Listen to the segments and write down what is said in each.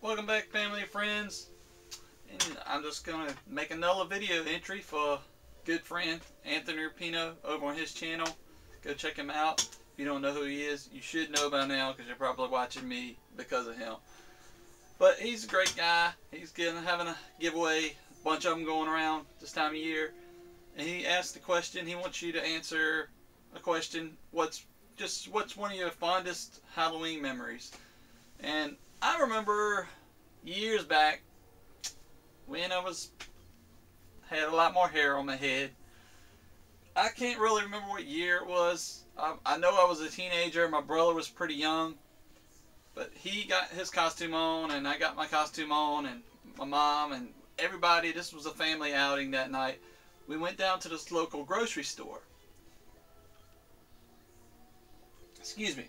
Welcome back, family and friends. And I'm just going to make another video entry for good friend Anthony Rapino over on his channel. Go check him out. If you don't know who he is, you should know by now because you're probably watching me because of him. But he's a great guy. He's having a giveaway, a bunch of them going around this time of year. And he asked the question, he wants you to answer a question, what's one of your fondest Halloween memories? And I remember years back when I had a lot more hair on my head. I can't really remember what year it was. I know I was a teenager. My brother was pretty young, but he got his costume on and I got my costume on, and my mom and everybody. This was a family outing that night. We went down to this local grocery store. Excuse me.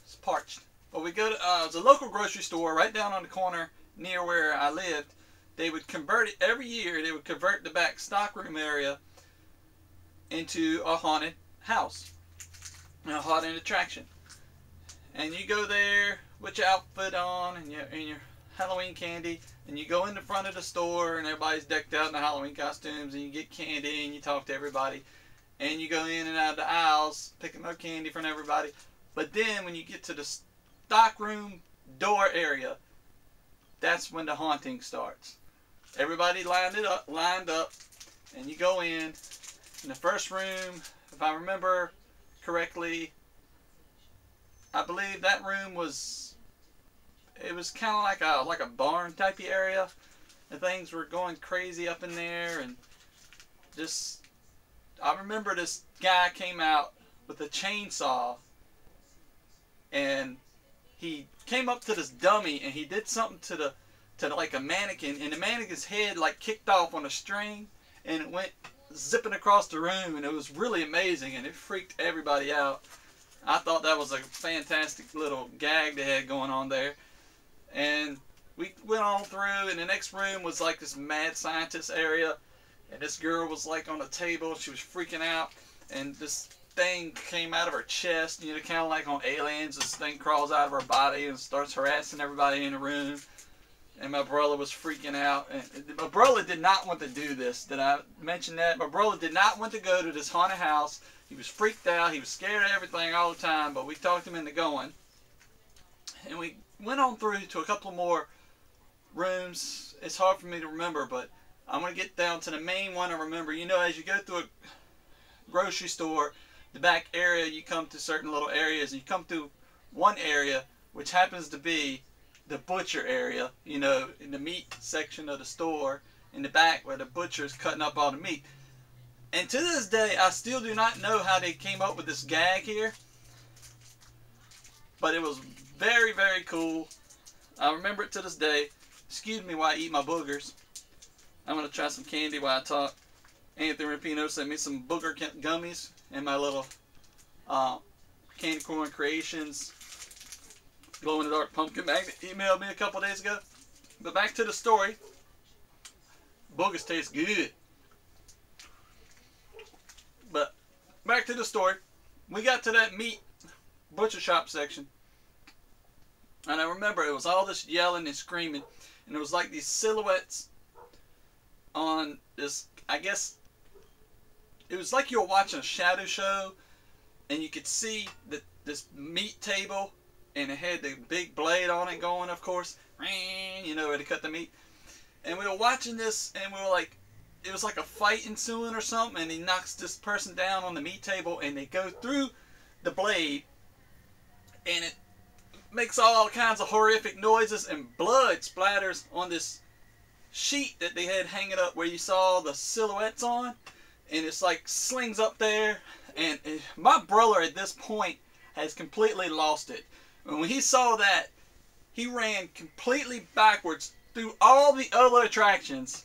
It's parched. But we go to it was a local grocery store right down on the corner near where I lived. They would convert it every year. They would convert the back stockroom area into a haunted house, a haunted attraction. And you go there with your outfit on and your Halloween candy, and you go in the front of the store and everybody's decked out in the Halloween costumes, and you get candy and you talk to everybody, and you go in and out of the aisles picking up candy from everybody. But then when you get to the stockroom door area, that's when the haunting starts. Everybody lined up, and you go in the first room. If I remember correctly, I believe that room was kind of like a barn type of area, and things were going crazy up in there. And I remember this guy came out with a chainsaw, and he came up to this dummy and he did something to like a mannequin, and the mannequin's head like kicked off on a string and it went zipping across the room, and it was really amazing and it freaked everybody out. I thought that was a fantastic little gag they had going on there. And we went on through, and the next room was like this mad scientist area, and this girl was like on a table. She was freaking out, and this thing came out of her chest, you know, kind of like on Aliens. This thing crawls out of her body and starts harassing everybody in the room. And my brother was freaking out. And my brother did not want to do this. Did I mention that? My brother did not want to go to this haunted house. He was freaked out. He was scared of everything all the time, but we talked him into going. And we went on through to a couple more rooms. It's hard for me to remember, but I'm going to get down to the main one I remember. You know, as you go through a grocery store, the back area, you come to certain little areas, and you come to one area which happens to be the butcher area, you know, in the meat section of the store, in the back where the butcher is cutting up all the meat. And to this day, I still do not know how they came up with this gag here, but it was very, very cool. I remember it to this day. Excuse me while I eat my boogers. I'm going to try some candy while I talk. Anthony Rapino sent me some booger gummies in my little Candy Corn Creations glow-in-the-dark pumpkin magnet. Emailed me a couple days ago. But back to the story. Boogers taste good. But back to the story. We got to that meat butcher shop section, and I remember it was all this yelling and screaming, and it was like these silhouettes on this, I guess it was like you were watching a shadow show, and you could see this meat table, and it had the big blade on it going, of course, you know, where to cut the meat. And we were watching this, and we were like, it was like a fight ensuing or something, and he knocks this person down on the meat table, and they go through the blade, and it makes all kinds of horrific noises, and blood splatters on this sheet that they had hanging up where you saw the silhouettes on, and it's like slings up there. And my brother at this point has completely lost it. And when he saw that, he ran completely backwards through all the other attractions,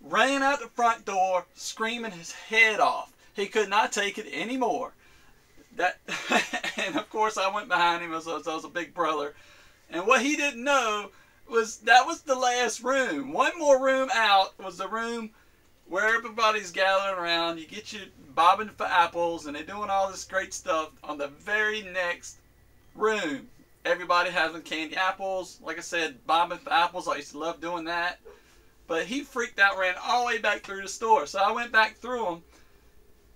ran out the front door screaming his head off. He could not take it anymore. And of course I went behind him as I was a big brother. And what he didn't know was that was the last room. One more room out was the room where everybody's gathering around. You get your bobbing for apples, and they're doing all this great stuff on the very next room. everybody having candy apples. Like I said, bobbing for apples. I used to love doing that. But he freaked out, ran all the way back through the store. So I went back through them,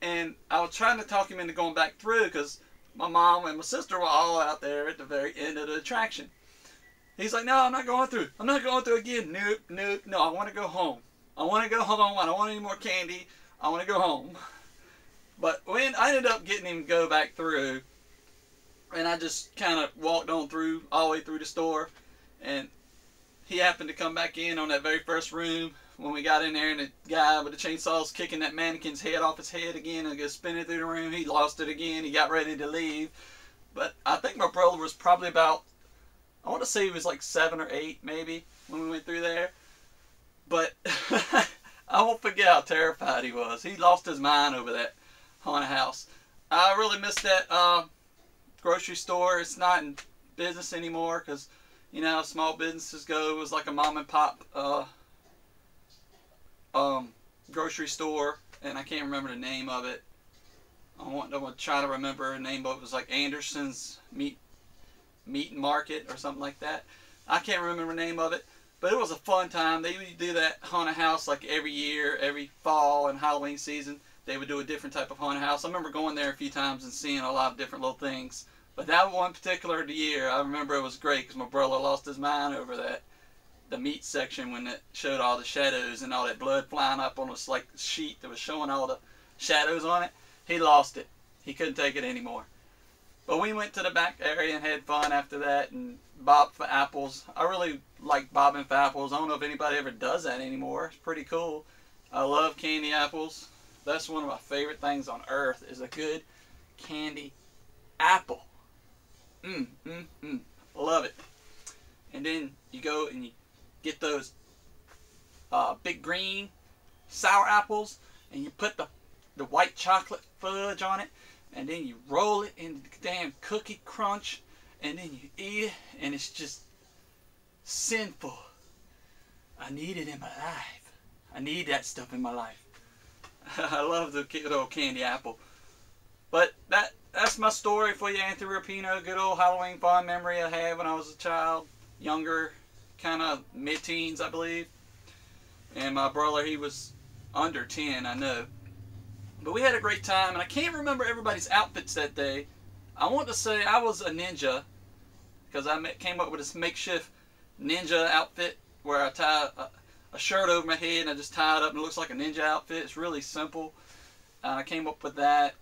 and I was trying to talk him into going back through because my mom and my sister were all out there at the very end of the attraction. He's like, no, I'm not going through. I'm not going through again. Nope, nope, no, I want to go home. I want to go home. I don't want any more candy. I want to go home. But when I ended up getting him to go back through, and I just kind of walked on through, all the way through the store, and he happened to come back in on that very first room when we got in there, and the guy with the chainsaw was kicking that mannequin's head off his head again and goes spinning through the room. He lost it again. He got ready to leave. But I think my brother was probably about, I want to say he was like 7 or 8 maybe when we went through there. But I won't forget how terrified he was. He lost his mind over that haunted house. I really miss that grocery store. It's not in business anymore because, you know, how small businesses go. It was like a mom and pop grocery store, and I can't remember the name of it. I want to try to remember the name of it. It was like Anderson's Meat and Market or something like that. I can't remember the name of it, but it was a fun time. They would do that haunted house like every year, every fall and Halloween season. They would do a different type of haunted house. I remember going there a few times and seeing a lot of different little things. But that one particular year, I remember it was great because my brother lost his mind over that. The meat section when it showed all the shadows and all that blood flying up on this like sheet that was showing all the shadows on it. He lost it. He couldn't take it anymore. But we went to the back area and had fun after that and bobbed for apples. I really like bobbing for apples. I don't know if anybody ever does that anymore. It's pretty cool. I love candy apples. That's one of my favorite things on earth is a good candy apple. Love it. And then you go and you get those big green sour apples and you put the white chocolate fudge on it, and then you roll it in the damn cookie crunch, and then you eat it, and it's just sinful. I need it in my life. I need that stuff in my life. I love the little candy apple. But that's my story for you, Anthony Rapino. Good old Halloween fond memory I had when I was a child. Younger, kind of mid-teens, I believe. And my brother, he was under 10, I know. But we had a great time, and I can't remember everybody's outfits that day. I want to say I was a ninja, because I came up with this makeshift ninja outfit where I tie a shirt over my head and I just tie it up and it looks like a ninja outfit. It's really simple. I came up with that.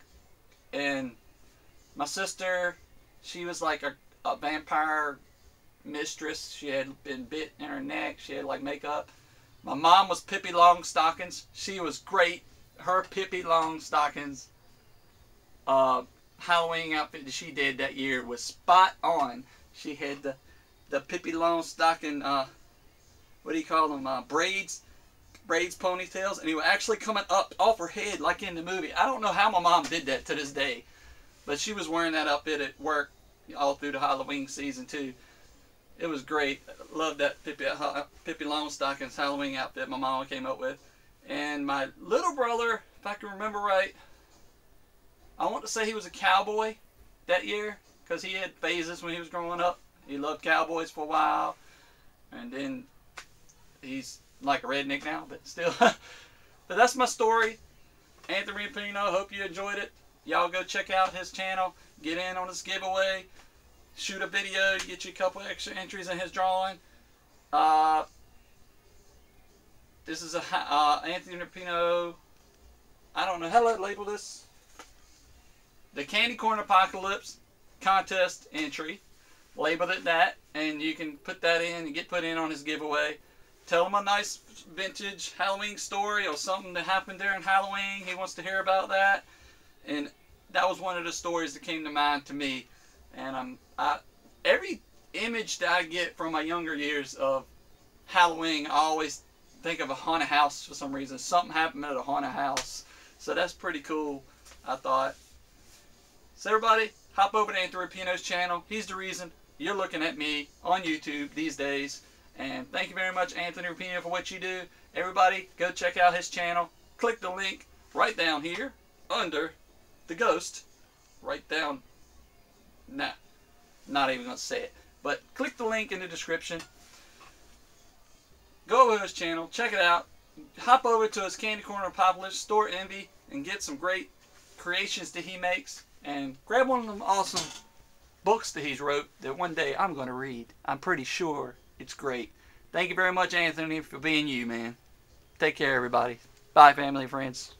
And my sister, she was like a vampire mistress. She had been bit in her neck. She had like makeup. My mom was Pippi Longstockings. She was great. Her Pippi Longstockings Halloween outfit that she did that year was spot on. She had the Pippi Longstocking, what do you call them, braids ponytails, and he was actually coming up off her head like in the movie. I don't know how my mom did that to this day, but she was wearing that outfit at work all through the Halloween season too. It was great. Loved that Pippi Longstockings Halloween outfit my mom came up with. And my little brother, if I can remember right, I want to say he was a cowboy that year because he had phases when he was growing up. He loved cowboys for a while, and then he's like a redneck now, but still. But that's my story. Anthony Rapino, hope you enjoyed it. Y'all go check out his channel. Get in on his giveaway. Shoot a video to get you a couple extra entries in his drawing. This is a Anthony Rapino, I don't know how to label this. The Candy Corn Apocalypse contest entry. Labeled it that, and you can put that in and get put in on his giveaway. Tell him a nice vintage Halloween story or something that happened during Halloween. He wants to hear about that. And that was one of the stories that came to mind to me. And every image that I get from my younger years of Halloween, I always think of a haunted house for some reason. Something happened at a haunted house. So that's pretty cool, I thought. So everybody, hop over to Anthony Rapino's channel. He's the reason you're looking at me on YouTube these days. And thank you very much, Anthony Rapino, for what you do. Everybody, go check out his channel. Click the link right down here under the ghost. Right down. Nah, not even going to say it. But click the link in the description. Go over to his channel, check it out. Hop over to his Candy Corner Apocalypse, Store Envy, and get some great creations that he makes. And grab one of them awesome books that he's wrote that one day I'm going to read. I'm pretty sure it's great. Thank you very much, Anthony, for being you, man. Take care, everybody. Bye, family and friends.